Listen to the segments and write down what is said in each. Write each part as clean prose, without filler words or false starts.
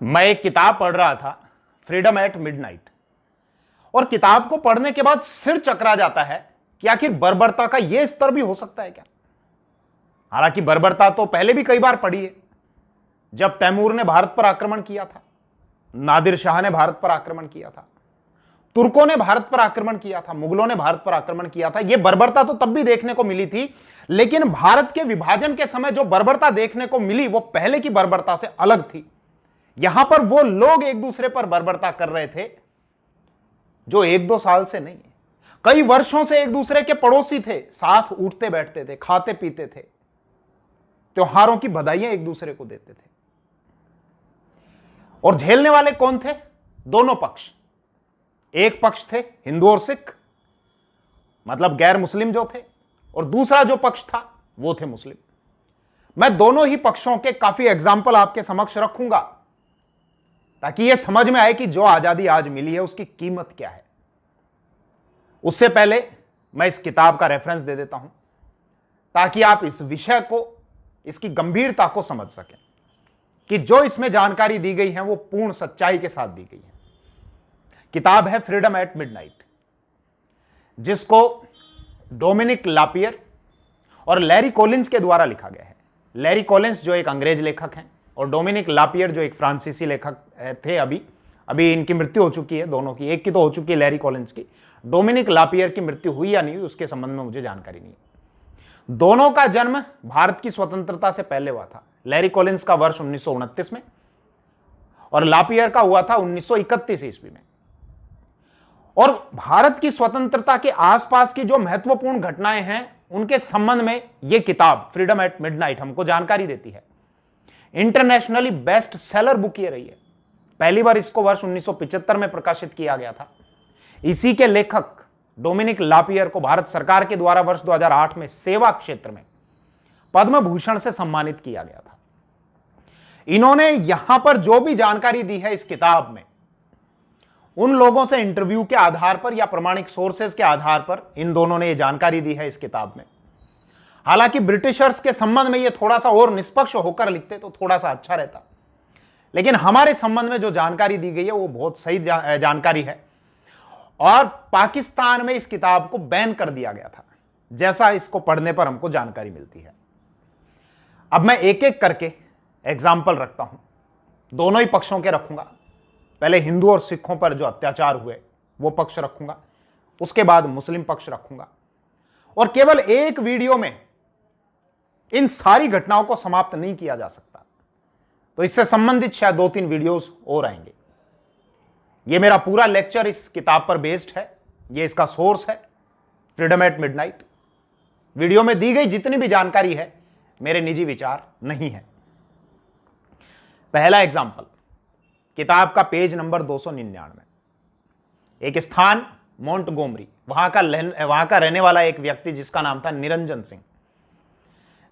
मैं एक किताब पढ़ रहा था, फ्रीडम एट मिडनाइट, और किताब को पढ़ने के बाद सिर चकरा जाता है कि आखिर बर्बरता का यह स्तर भी हो सकता है क्या। हालांकि बर्बरता तो पहले भी कई बार पड़ी है। जब तैमूर ने भारत पर आक्रमण किया था, नादिर शाह ने भारत पर आक्रमण किया था, तुर्कों ने भारत पर आक्रमण किया था, मुगलों ने भारत पर आक्रमण किया था। यह बर्बरता तो तब भी देखने को मिली थी, लेकिन भारत के विभाजन के समय जो बर्बरता देखने को मिली वो पहले की बर्बरता से अलग थी। यहां पर वो लोग एक दूसरे पर बर्बरता कर रहे थे जो एक दो साल से नहीं, कई वर्षों से एक दूसरे के पड़ोसी थे, साथ उठते बैठते थे, खाते पीते थे, त्योहारों की बधाइयां एक दूसरे को देते थे। और झेलने वाले कौन थे? दोनों पक्ष। एक पक्ष थे हिंदू और सिख, मतलब गैर मुस्लिम जो थे, और दूसरा जो पक्ष था वो थे मुस्लिम। मैं दोनों ही पक्षों के काफी एग्जाम्पल आपके समक्ष रखूंगा ताकि यह समझ में आए कि जो आजादी आज मिली है उसकी कीमत क्या है। उससे पहले मैं इस किताब का रेफरेंस दे देता हूं ताकि आप इस विषय को, इसकी गंभीरता को समझ सकें कि जो इसमें जानकारी दी गई है वो पूर्ण सच्चाई के साथ दी गई है। किताब है फ्रीडम एट मिडनाइट, जिसको डोमिनिक लापियर और लैरी कॉलिंस के द्वारा लिखा गया है। लैरी कॉलिंस जो एक अंग्रेज लेखक हैं और डोमिनिक लापियर जो एक फ्रांसीसी लेखक थे। अभी इनकी मृत्यु हो चुकी है, दोनों की। एक की तो हो चुकी है, लैरी कॉलिंस की। डोमिनिक लापियर की मृत्यु हुई या नहीं हुई उसके संबंध में मुझे जानकारी नहीं है। दोनों का जन्म भारत की स्वतंत्रता से पहले हुआ था। लैरी कॉलिंस का वर्ष 1929 में और लापियर का हुआ था 1931 ईस्वी में। और भारत की स्वतंत्रता के आसपास की जो महत्वपूर्ण घटनाएं हैं उनके संबंध में यह किताब फ्रीडम एट मिडनाइट हमको जानकारी देती है। इंटरनेशनली बेस्ट सेलर बुक ये रही है। पहली बार इसको वर्ष 1975 में प्रकाशित किया गया था। इसी के लेखक डोमिनिक लापियर को भारत सरकार के द्वारा वर्ष 2008 में सेवा क्षेत्र में पद्म भूषण से सम्मानित किया गया था। इन्होंने यहां पर जो भी जानकारी दी है इस किताब में, उन लोगों से इंटरव्यू के आधार पर या प्रमाणिक सोर्सेज के आधार पर इन दोनों ने यह जानकारी दी है इस किताब में। हालांकि ब्रिटिशर्स के संबंध में यह थोड़ा सा और निष्पक्ष होकर लिखते तो थोड़ा सा अच्छा रहता, लेकिन हमारे संबंध में जो जानकारी दी गई है वो बहुत सही जानकारी है। और पाकिस्तान में इस किताब को बैन कर दिया गया था, जैसा इसको पढ़ने पर हमको जानकारी मिलती है। अब मैं एक एक करके एग्जाम्पल रखता हूं, दोनों ही पक्षों के रखूंगा। पहले हिंदू और सिखों पर जो अत्याचार हुए वो पक्ष रखूंगा, उसके बाद मुस्लिम पक्ष रखूंगा। और केवल एक वीडियो में इन सारी घटनाओं को समाप्त नहीं किया जा सकता, तो इससे संबंधित शायद 2-3 वीडियोस और आएंगे। यह मेरा पूरा लेक्चर इस किताब पर बेस्ड है, यह इसका सोर्स है फ्रीडम एट मिडनाइट। वीडियो में दी गई जितनी भी जानकारी है मेरे निजी विचार नहीं है। पहला एग्जाम्पल, किताब का पेज नंबर 299। एक स्थान मोंटगोमरी, वहां का रहने वाला एक व्यक्ति जिसका नाम था निरंजन सिंह।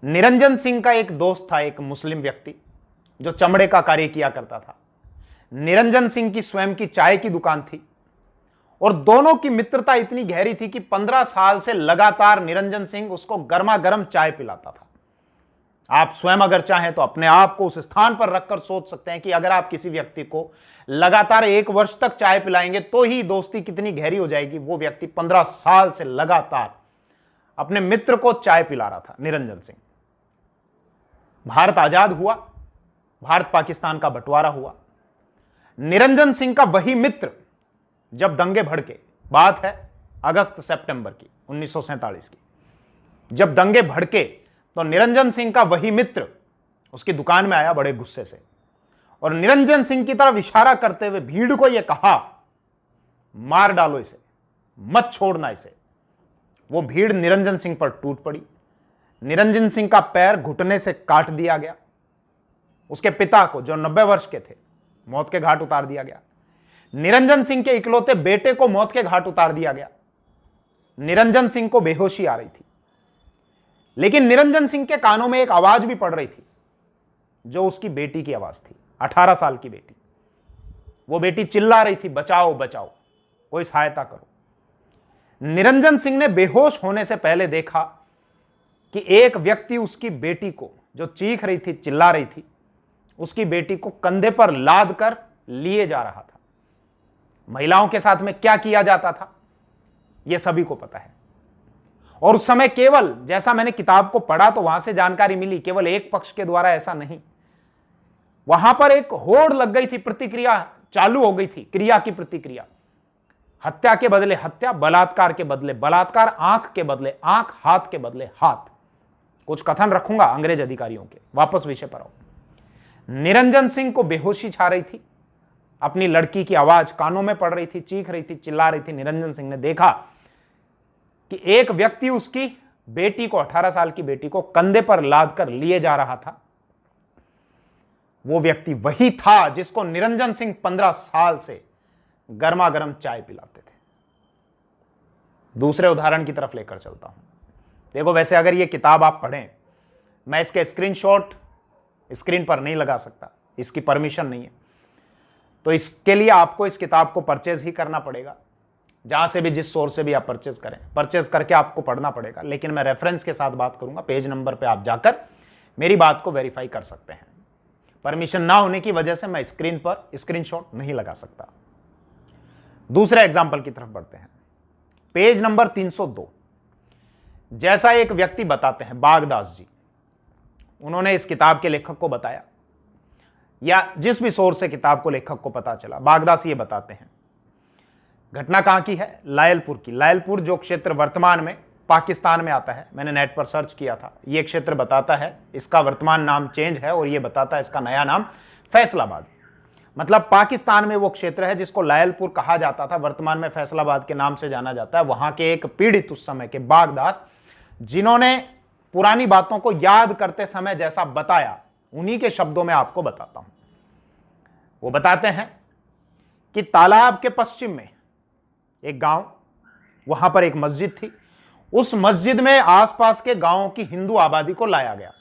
निरंजन सिंह का एक दोस्त था, एक मुस्लिम व्यक्ति जो चमड़े का कार्य किया करता था। निरंजन सिंह की स्वयं की चाय की दुकान थी और दोनों की मित्रता इतनी गहरी थी कि 15 साल से लगातार निरंजन सिंह उसको गर्मा गर्म चाय पिलाता था। आप स्वयं अगर चाहें तो अपने आप को उस स्थान पर रखकर सोच सकते हैं कि अगर आप किसी व्यक्ति को लगातार 1 वर्ष तक चाय पिलाएंगे तो ही दोस्ती कितनी गहरी हो जाएगी। वो व्यक्ति 15 साल से लगातार अपने मित्र को चाय पिला रहा था, निरंजन सिंह। भारत आजाद हुआ, भारत पाकिस्तान का बंटवारा हुआ। निरंजन सिंह का वही मित्र जब दंगे भड़के, बात है अगस्त सितंबर की 1947 की, जब दंगे भड़के तो निरंजन सिंह का वही मित्र उसकी दुकान में आया बड़े गुस्से से और निरंजन सिंह की तरफ इशारा करते हुए भीड़ को यह कहा, मार डालो इसे, मत छोड़ना इसे। वो भीड़ निरंजन सिंह पर टूट पड़ी। निरंजन सिंह का पैर घुटने से काट दिया गया। उसके पिता को, जो 90 वर्ष के थे, मौत के घाट उतार दिया गया। निरंजन सिंह के इकलौते बेटे को मौत के घाट उतार दिया गया। निरंजन सिंह को बेहोशी आ रही थी, लेकिन निरंजन सिंह के कानों में एक आवाज भी पड़ रही थी जो उसकी बेटी की आवाज थी, 18 साल की बेटी। वो बेटी चिल्ला रही थी, बचाओ बचाओ, कोई सहायता करो। निरंजन सिंह ने बेहोश होने से पहले देखा कि एक व्यक्ति उसकी बेटी को, जो चीख रही थी, चिल्ला रही थी, उसकी बेटी को कंधे पर लाद कर लिए जा रहा था। महिलाओं के साथ में क्या किया जाता था यह सभी को पता है। और उस समय केवल, जैसा मैंने किताब को पढ़ा तो वहां से जानकारी मिली, केवल एक पक्ष के द्वारा ऐसा नहीं, वहां पर एक होड़ लग गई थी, प्रतिक्रिया चालू हो गई थी, क्रिया की प्रतिक्रिया। हत्या के बदले हत्या, बलात्कार के बदले बलात्कार, आंख के बदले आंख, हाथ के बदले हाथ। कुछ कथन रखूंगा अंग्रेज अधिकारियों के। वापस विषय पर आओ। निरंजन सिंह को बेहोशी छा रही थी, अपनी लड़की की आवाज कानों में पड़ रही थी, चीख रही थी, चिल्ला रही थी। निरंजन सिंह ने देखा कि एक व्यक्ति उसकी बेटी को, 18 साल की बेटी को कंधे पर लाद कर लिए जा रहा था। वो व्यक्ति वही था जिसको निरंजन सिंह 15 साल से गर्मा गर्म चाय पिलाते थे। दूसरे उदाहरण की तरफ लेकर चलता हूं। देखो, वैसे अगर ये किताब आप पढ़ें, मैं इसके स्क्रीनशॉट स्क्रीन पर नहीं लगा सकता, इसकी परमिशन नहीं है, तो इसके लिए आपको इस किताब को परचेज ही करना पड़ेगा। जहां से भी, जिस सोर्स से भी आप परचेज करें, परचेज करके आपको पढ़ना पड़ेगा। लेकिन मैं रेफरेंस के साथ बात करूंगा, पेज नंबर पे आप जाकर मेरी बात को वेरीफाई कर सकते हैं। परमिशन ना होने की वजह से मैं स्क्रीन पर स्क्रीनशॉट नहीं लगा सकता। दूसरे एग्जाम्पल की तरफ बढ़ते हैं, पेज नंबर 302। जैसा एक व्यक्ति बताते हैं, बागदास जी, उन्होंने इस किताब के लेखक को बताया, या जिस भी सोर्स से किताब को लेखक को पता चला, बागदास ये बताते हैं। घटना कहां की है? लायलपुर की। लायलपुर जो क्षेत्र वर्तमान में पाकिस्तान में आता है, मैंने नेट पर सर्च किया था, ये क्षेत्र बताता है इसका वर्तमान नाम चेंज है और ये बताता है इसका नया नाम फैसलाबाद। मतलब पाकिस्तान में वो क्षेत्र है जिसको लायलपुर कहा जाता था, वर्तमान में फैसलाबाद के नाम से जाना जाता है। वहां के एक पीड़ित उस समय के बागदास, जिन्होंने पुरानी बातों को याद करते समय जैसा बताया, उन्हीं के शब्दों में आपको बताता हूं। वो बताते हैं कि तालाब के पश्चिम में एक गांव, वहां पर एक मस्जिद थी। उस मस्जिद में आसपास के गांवों की हिंदू आबादी को लाया गया।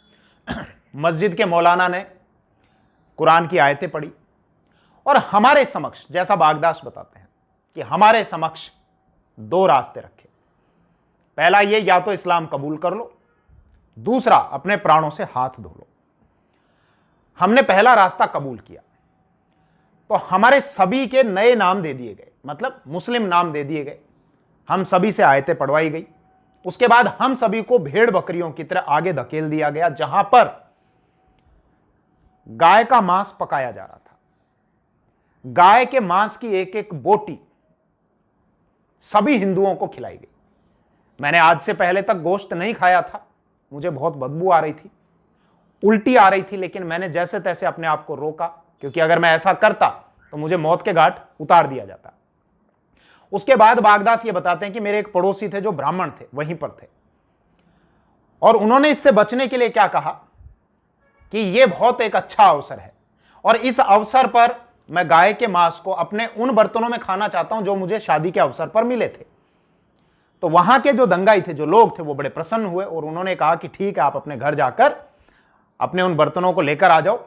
मस्जिद के मौलाना ने कुरान की आयतें पढ़ी और हमारे समक्ष, जैसा बागदास बताते हैं कि हमारे समक्ष दो रास्ते रखे। पहला ये, या तो इस्लाम कबूल कर लो, दूसरा अपने प्राणों से हाथ धो लो। हमने पहला रास्ता कबूल किया तो हमारे सभी के नए नाम दे दिए गए, मतलब मुस्लिम नाम दे दिए गए। हम सभी से आयतें पढ़वाई गई। उसके बाद हम सभी को भेड़ बकरियों की तरह आगे धकेल दिया गया, जहां पर गाय का मांस पकाया जा रहा था। गाय के मांस की एक एक बोटी सभी हिंदुओं को खिलाई गई। मैंने आज से पहले तक गोश्त नहीं खाया था, मुझे बहुत बदबू आ रही थी, उल्टी आ रही थी, लेकिन मैंने जैसे तैसे अपने आप को रोका, क्योंकि अगर मैं ऐसा करता तो मुझे मौत के घाट उतार दिया जाता। उसके बाद बागदास ये बताते हैं कि मेरे एक पड़ोसी थे जो ब्राह्मण थे, वहीं पर थे, और उन्होंने इससे बचने के लिए क्या कहा कि यह बहुत एक अच्छा अवसर है और इस अवसर पर मैं गाय के मांस को अपने उन बर्तनों में खाना चाहता हूं जो मुझे शादी के अवसर पर मिले थे। तो वहां के जो दंगाई थे, जो लोग थे, वो बड़े प्रसन्न हुए और उन्होंने कहा कि ठीक है, आप अपने घर जाकर अपने उन बर्तनों को लेकर आ जाओ।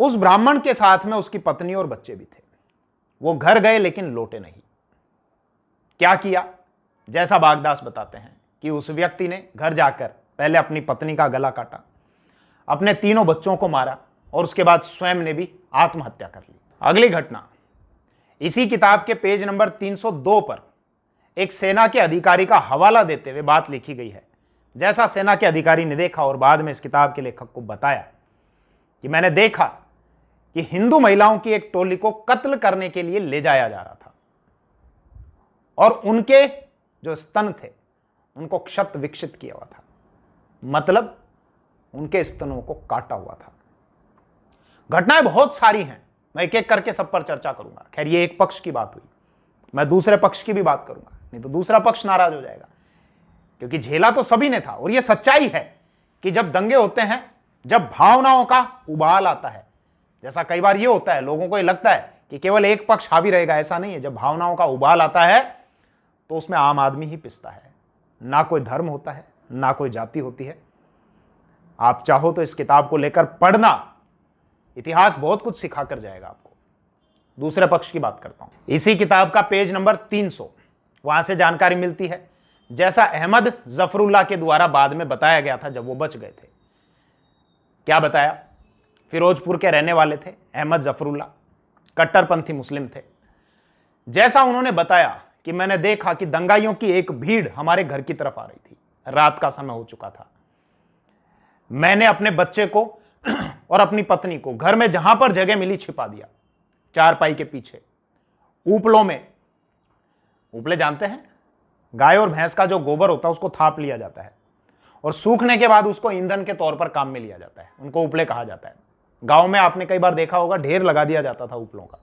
उस ब्राह्मण के साथ में उसकी पत्नी और बच्चे भी थे। वो घर गए लेकिन लौटे नहीं। क्या किया? जैसा बागदास बताते हैं कि उस व्यक्ति ने घर जाकर पहले अपनी पत्नी का गला काटा, अपने तीनों बच्चों को मारा और उसके बाद स्वयं ने भी आत्महत्या कर ली। अगली घटना इसी किताब के पेज नंबर 302 पर एक सेना के अधिकारी का हवाला देते हुए बात लिखी गई है। जैसा सेना के अधिकारी ने देखा और बाद में इस किताब के लेखक को बताया कि मैंने देखा कि हिंदू महिलाओं की एक टोली को कत्ल करने के लिए ले जाया जा रहा था और उनके जो स्तन थे उनको क्षत विक्षित किया हुआ था, मतलब उनके स्तनों को काटा हुआ था। घटनाएं बहुत सारी हैं, मैं एक एक करके सब पर चर्चा करूंगा। खैर, ये एक पक्ष की बात हुई, मैं दूसरे पक्ष की भी बात करूंगा, नहीं तो दूसरा पक्ष नाराज हो जाएगा, क्योंकि झेला तो सभी ने था। और यह सच्चाई है कि जब दंगे होते हैं, जब भावनाओं का उबाल आता है, जैसा कई बार यह होता है, लोगों को यह लगता है कि केवल एक पक्ष हावी रहेगा, ऐसा नहीं है। जब भावनाओं का उबाल आता है तो उसमें आम आदमी ही पिसता है, ना कोई धर्म होता है, ना कोई जाति होती है। आप चाहो तो इस किताब को लेकर पढ़ना, इतिहास बहुत कुछ सिखा कर जाएगा आपको। दूसरे पक्ष की बात करता हूं, इसी किताब का पेज नंबर 300, वहां से जानकारी मिलती है जैसा अहमद जफरुल्लाह के द्वारा बाद में बताया गया था जब वो बच गए थे। क्या बताया फिरोजपुर के रहने वाले थे, अहमद जफरुल्ला, कट्टरपंथी मुस्लिम थे। जैसा उन्होंने बताया कि मैंने देखा कि दंगाइयों की एक भीड़ हमारे घर की तरफ आ रही थी। रात का समय हो चुका था। मैंने अपने बच्चे को और अपनी पत्नी को घर में जहां पर जगह मिली छिपा दिया, चारपाई के पीछे, ऊपलों में। ऊपले जानते हैं, गाय और भैंस का जो गोबर होता है उसको थाप लिया जाता है और सूखने के बाद उसको ईंधन के तौर पर काम में लिया जाता है। उनको उपले कहा जाता है। गांव में आपने कई बार देखा होगा, ढेर लगा दिया जाता था उपलों का।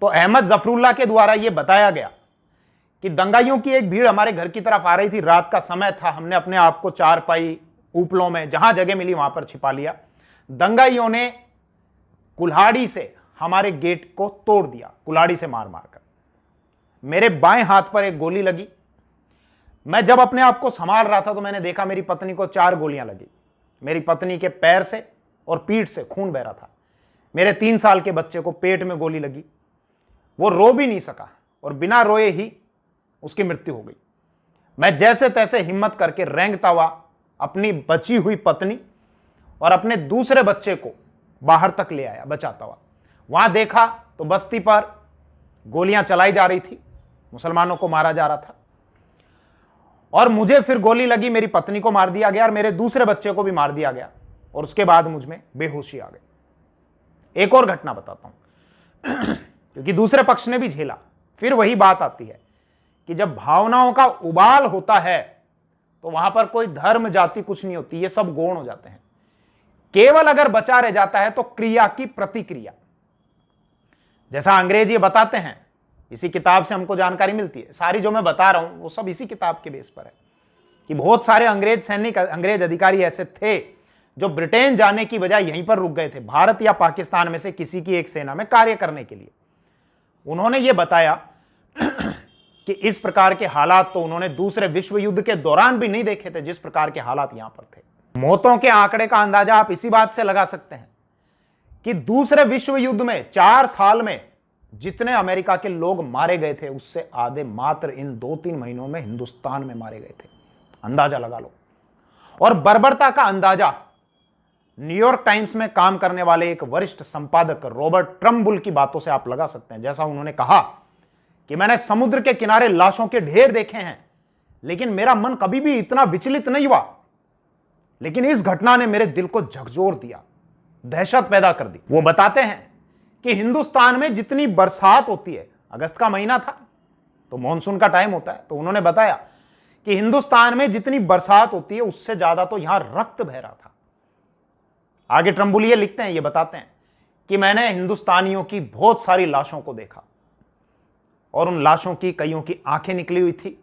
तो अहमद जफरुल्ला के द्वारा यह बताया गया कि दंगाइयों की एक भीड़ हमारे घर की तरफ आ रही थी। रात का समय था। हमने अपने आप को चारपाई, उपलों में जहां जगह मिली वहां पर छिपा लिया। दंगाइयों ने कुल्हाड़ी से हमारे गेट को तोड़ दिया, कुल्हाड़ी से मार मार कर। मेरे बाएं हाथ पर एक गोली लगी। मैं जब अपने आप को संभाल रहा था तो मैंने देखा मेरी पत्नी को 4 गोलियां लगी। मेरी पत्नी के पैर से और पीठ से खून बह रहा था। मेरे 3 साल के बच्चे को पेट में गोली लगी। वो रो भी नहीं सका और बिना रोए ही उसकी मृत्यु हो गई। मैं जैसे तैसे हिम्मत करके रेंगता हुआ अपनी बची हुई पत्नी और अपने दूसरे बच्चे को बाहर तक ले आया बचाता हुआ। वहां देखा तो बस्ती पर गोलियां चलाई जा रही थी, मुसलमानों को मारा जा रहा था और मुझे फिर गोली लगी। मेरी पत्नी को मार दिया गया और मेरे दूसरे बच्चे को भी मार दिया गया और उसके बाद मुझ में बेहोशी आ गई। एक और घटना बताता हूं क्योंकि दूसरे पक्ष ने भी झेला। फिर वही बात आती है कि जब भावनाओं का उबाल होता है तो वहां पर कोई धर्म जाति कुछ नहीं होती, ये सब गौण हो जाते हैं। केवल अगर बचा रह जाता है तो क्रिया की प्रतिक्रिया। जैसा अंग्रेज ये बताते हैं, इसी किताब से हमको जानकारी मिलती है। सारी जो मैं बता रहा हूं वो सब इसी किताब के बेस पर है कि बहुत सारे अंग्रेज सैनिक, अंग्रेज अधिकारी ऐसे थे जो ब्रिटेन जाने की बजाय यहीं पर रुक गए थे, भारत या पाकिस्तान में से किसी की एक सेना में कार्य करने के लिए। उन्होंने ये बताया कि इस प्रकार के हालात तो उन्होंने दूसरे विश्व युद्ध के दौरान भी नहीं देखे थे, जिस प्रकार के हालात यहां पर थे। मौतों के आंकड़े का अंदाजा आप इसी बात से लगा सकते हैं कि दूसरे विश्व युद्ध में 4 साल में जितने अमेरिका के लोग मारे गए थे उससे आधे मात्र इन 2-3 महीनों में हिंदुस्तान में मारे गए थे। अंदाजा लगा लो। और बर्बरता का अंदाजा न्यूयॉर्क टाइम्स में काम करने वाले एक वरिष्ठ संपादक रॉबर्ट ट्रम्बुल की बातों से आप लगा सकते हैं। जैसा उन्होंने कहा कि मैंने समुद्र के किनारे लाशों के ढेर देखे हैं, लेकिन मेरा मन कभी भी इतना विचलित नहीं हुआ। लेकिन इस घटना ने मेरे दिल को झकझोर दिया, दहशत पैदा कर दी। वो बताते हैं कि हिंदुस्तान में जितनी बरसात होती है, अगस्त का महीना था तो मॉनसून का टाइम होता है, तो उन्होंने बताया कि हिंदुस्तान में जितनी बरसात होती है उससे ज्यादा तो यहां रक्त बह रहा था। आगे ट्रम्बुल ये लिखते हैं, ये बताते हैं कि मैंने हिंदुस्तानियों की बहुत सारी लाशों को देखा और उन लाशों की कईयों की आंखें निकली हुई थी,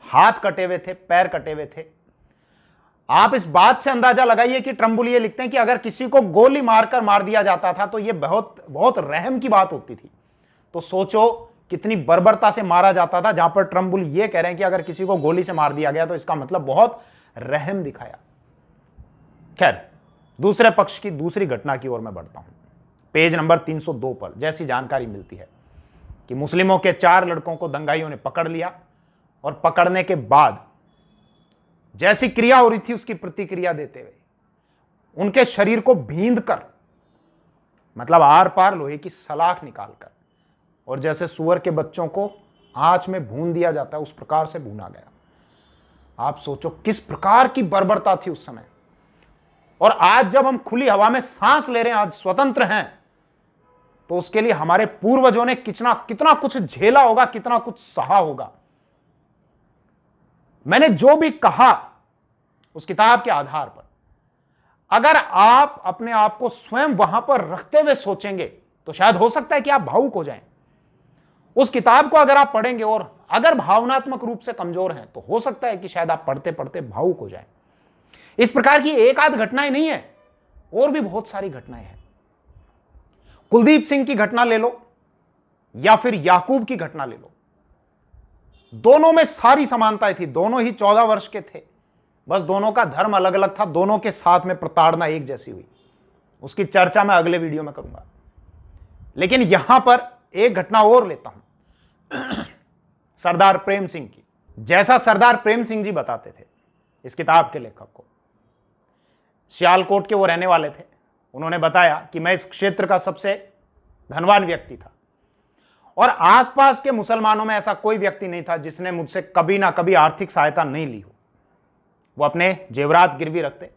हाथ कटे हुए थे, पैर कटे हुए थे। आप इस बात से अंदाजा लगाइए कि ट्रम्बुल ये लिखते हैं कि अगर किसी को गोली मारकर मार दिया जाता था तो यह बहुत बहुत रहम की बात होती थी। तो सोचो कितनी बर्बरता से मारा जाता था, जहां पर ट्रम्बुल ये कह रहे हैं कि अगर किसी को गोली से मार दिया गया तो इसका मतलब बहुत रहम दिखाया। खैर, दूसरे पक्ष की दूसरी घटना की ओर मैं बढ़ता हूं। पेज नंबर 302 पर जैसी जानकारी मिलती है कि मुस्लिमों के 4 लड़कों को दंगाइयों ने पकड़ लिया और पकड़ने के बाद जैसी क्रिया हो रही थी उसकी प्रतिक्रिया देते हुए उनके शरीर को भींद कर, मतलब आर पार लोहे की सलाख निकालकर, और जैसे सुअर के बच्चों को आंच में भून दिया जाता है उस प्रकार से भूना गया। आप सोचो किस प्रकार की बर्बरता थी उस समय। और आज जब हम खुली हवा में सांस ले रहे हैं, आज स्वतंत्र हैं, तो उसके लिए हमारे पूर्वजों ने कितना कुछ झेला होगा, कितना कुछ सहा होगा। मैंने जो भी कहा उस किताब के आधार पर, अगर आप अपने आप को स्वयं वहां पर रखते हुए सोचेंगे तो शायद हो सकता है कि आप भावुक हो जाएं। उस किताब को अगर आप पढ़ेंगे और अगर भावनात्मक रूप से कमजोर हैं तो हो सकता है कि शायद आप पढ़ते पढ़ते भावुक हो जाएं। इस प्रकार की एक आध घटनाएं नहीं है, और भी बहुत सारी घटनाएं हैं। कुलदीप सिंह की घटना ले लो या फिर याकूब की घटना ले लो, दोनों में सारी समानताएं थी। दोनों ही 14 वर्ष के थे, बस दोनों का धर्म अलग अलग था। दोनों के साथ में प्रताड़ना एक जैसी हुई। उसकी चर्चा मैं अगले वीडियो में करूंगा। लेकिन यहां पर एक घटना और लेता हूं, सरदार प्रेम सिंह की। जैसा सरदार प्रेम सिंह जी बताते थे इस किताब के लेखक को, सियालकोट के वो रहने वाले थे। उन्होंने बताया कि मैं इस क्षेत्र का सबसे धनवान व्यक्ति था और आसपास के मुसलमानों में ऐसा कोई व्यक्ति नहीं था जिसने मुझसे कभी ना कभी आर्थिक सहायता नहीं ली हो। वो अपने जेवरात गिरवी रखते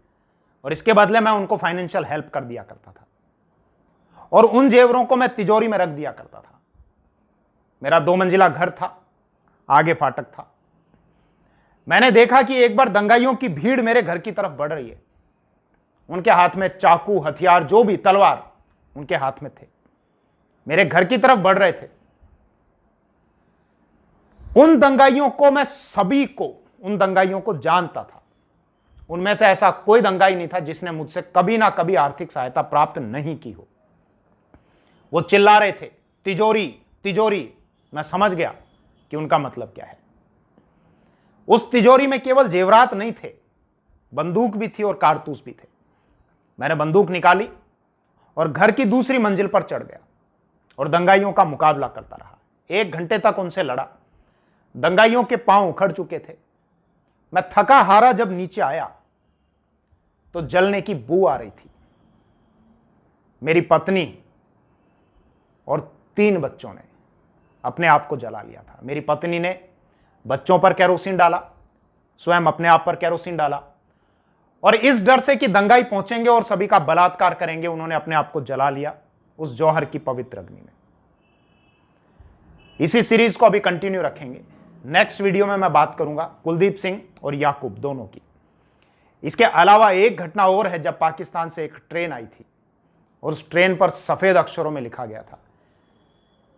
और इसके बदले मैं उनको फाइनेंशियल हेल्प कर दिया करता था और उन जेवरों को मैं तिजोरी में रख दिया करता था। मेरा 2 मंजिला घर था, आगे फाटक था। मैंने देखा कि एक बार दंगाइयों की भीड़ मेरे घर की तरफ बढ़ रही है। उनके हाथ में चाकू, हथियार, जो भी, तलवार उनके हाथ में थे, मेरे घर की तरफ बढ़ रहे थे। उन दंगाइयों को मैं सभी को, उन दंगाइयों को जानता था। उनमें से ऐसा कोई दंगाई नहीं था जिसने मुझसे कभी ना कभी आर्थिक सहायता प्राप्त नहीं की हो। वो चिल्ला रहे थे, तिजोरी तिजोरी। मैं समझ गया कि उनका मतलब क्या है। उस तिजोरी में केवल जेवरात नहीं थे, बंदूक भी थी और कारतूस भी थे। मैंने बंदूक निकाली और घर की दूसरी मंजिल पर चढ़ गया और दंगाइयों का मुकाबला करता रहा। 1 घंटे तक उनसे लड़ा। दंगाइयों के पांव उखड़ चुके थे। मैं थका हारा जब नीचे आया तो जलने की बू आ रही थी। मेरी पत्नी और 3 बच्चों ने अपने आप को जला लिया था। मेरी पत्नी ने बच्चों पर केरोसिन डाला, स्वयं अपने आप पर केरोसिन डाला और इस डर से कि दंगाई पहुंचेंगे और सभी का बलात्कार करेंगे, उन्होंने अपने आप को जला लिया उस जौहर की पवित्र अग्नि में। इसी सीरीज को अभी कंटिन्यू रखेंगे। नेक्स्ट वीडियो में मैं बात करूंगा कुलदीप सिंह और याकूब दोनों की। इसके अलावा एक घटना और है, जब पाकिस्तान से एक ट्रेन आई थी और उस ट्रेन पर सफेद अक्षरों में लिखा गया था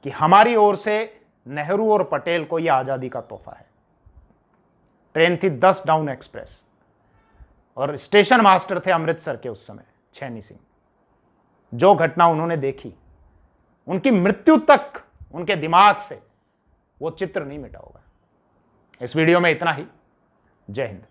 कि हमारी ओर से नेहरू और पटेल को यह आजादी का तोहफा है। ट्रेन थी 10 डाउन एक्सप्रेस और स्टेशन मास्टर थे अमृतसर के उस समय छैनी सिंह। जो घटना उन्होंने देखी, उनकी मृत्यु तक उनके दिमाग से वो चित्र नहीं मिटा होगा। इस वीडियो में इतना ही। जय हिंद।